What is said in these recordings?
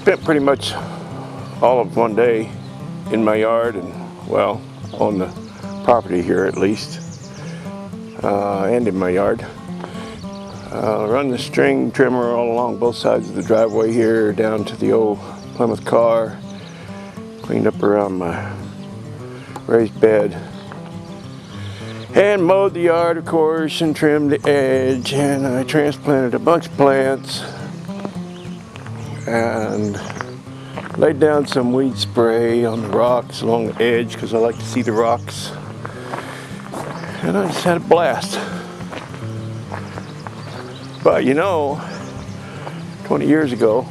spent pretty much all of one day in my yard and, well, on the property here at least, and in my yard. Run the string trimmer all along both sides of the driveway here down to the old Plymouth car. Cleaned up around my raised bed. And mowed the yard, of course, and trimmed the edge. And I transplanted a bunch of plants. And laid down some weed spray on the rocks along the edge because I like to see the rocks. And I just had a blast. But you know, 20 years ago,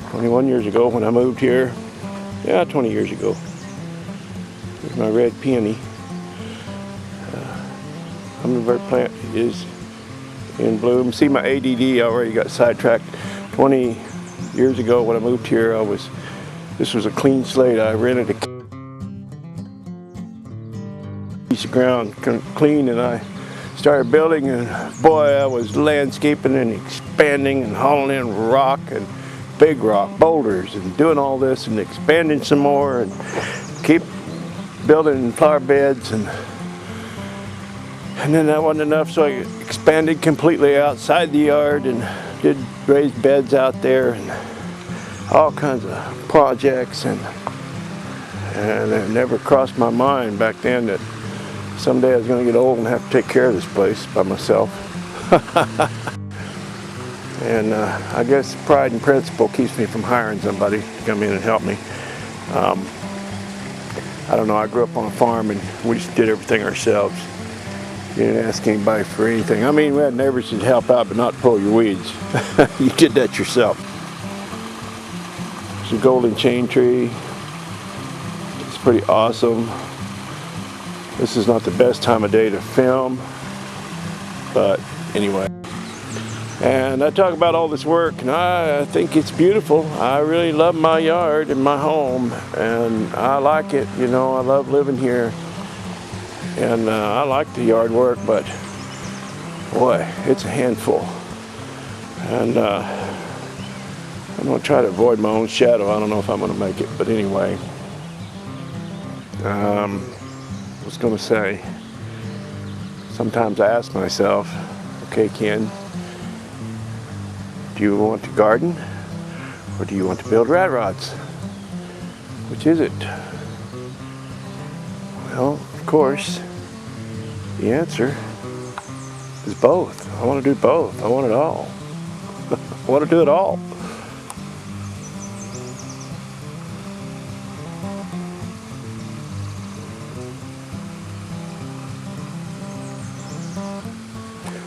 21 years ago when I moved here, yeah, 20 years ago, here's my red peony. Hummingbird plant is in bloom. See, my ADD already got sidetracked. 20 years ago when I moved here, this was a clean slate. I rented a piece of ground clean and I started building, and boy, I was landscaping and expanding and hauling in rock and big rock boulders and doing all this and expanding some more and keep building flower beds, and then that wasn't enough, so I expanded completely outside the yard and did raised beds out there and all kinds of projects, and it never crossed my mind back then that someday I was going to get old and have to take care of this place by myself. And I guess pride and principle keeps me from hiring somebody to come in and help me. I don't know, I grew up on a farm and we just did everything ourselves. You didn't ask anybody for anything. I mean, we had neighbors that help out, but not pull your weeds. You did that yourself. It's a golden chain tree. It's pretty awesome. This is not the best time of day to film, but anyway. And I talk about all this work, and I think it's beautiful. I really love my yard and my home, and I like it. You know, I love living here. And I like the yard work, but boy, it's a handful. And I'm going to try to avoid my own shadow. I don't know if I'm going to make it, but anyway. I was going to say, sometimes I ask myself, okay, Ken, do you want to garden or do you want to build rat rods? Which is it? Well, of course, the answer is both. I want to do both. I want it all. I want to do it all.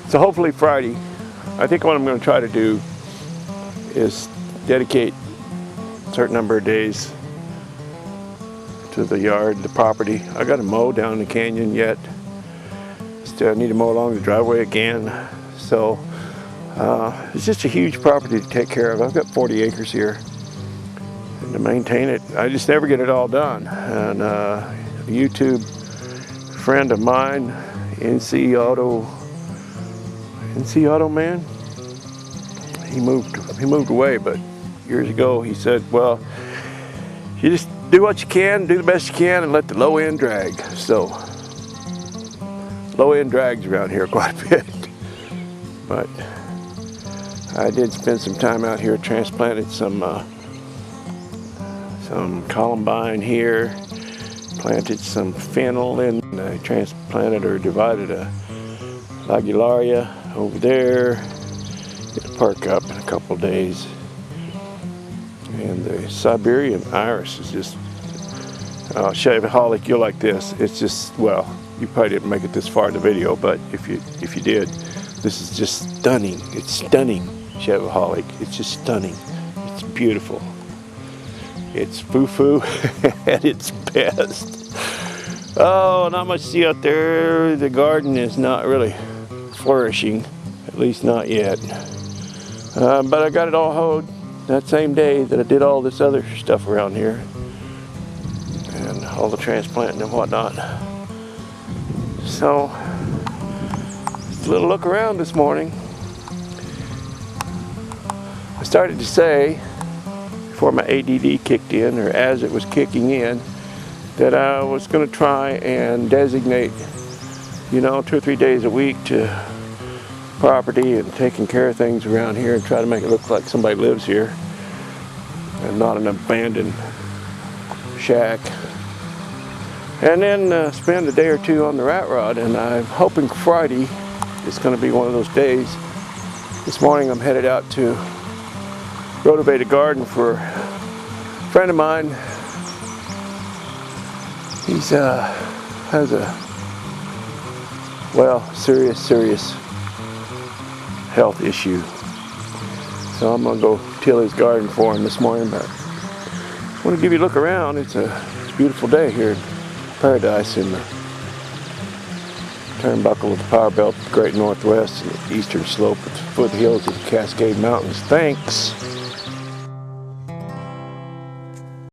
So hopefully Friday, I think what I'm going to try to do is dedicate a certain number of days to the yard, the property. I got to mow down the canyon yet. Still need to mow along the driveway again. So it's just a huge property to take care of. I've got 40 acres here. And to maintain it, I just never get it all done. And a YouTube friend of mine, NC Auto Man, he moved away, but years ago he said, well, you just do what you can, do the best you can, and let the low end drag. So low end drags around here quite a bit. But I did spend some time out here, transplanted some columbine here, planted some fennel in, and I transplanted or divided a Lagularia over there. It'll perk up in a couple days. And the Siberian iris is just, Shavaholic, you'll like this. It's just, well, you probably didn't make it this far in the video, but if you did, this is just stunning. It's stunning, Shavaholic. It's just stunning. It's beautiful. It's foo-foo at its best. Oh, not much to see out there. The garden is not really flourishing, at least not yet. But I got it all hoed that same day that I did all this other stuff around here and all the transplanting and whatnot. So just a little look around this morning. I started to say before my ADD kicked in, or as it was kicking in, that I was going to try and designate, 2 or 3 days a week to property and taking care of things around here and try to make it look like somebody lives here and not an abandoned shack. And then spend a day or two on the rat rod, and I'm hoping Friday is going to be one of those days. This morning I'm headed out to Rotovate a garden for a friend of mine. He's has a serious health issue. So I'm gonna go till his garden for him this morning. But I want to give you a look around. It's a beautiful day here in Paradise in the turnbuckle of the power belt, the Great Northwest, and the eastern slope at the foothills of the Cascade Mountains. Thanks.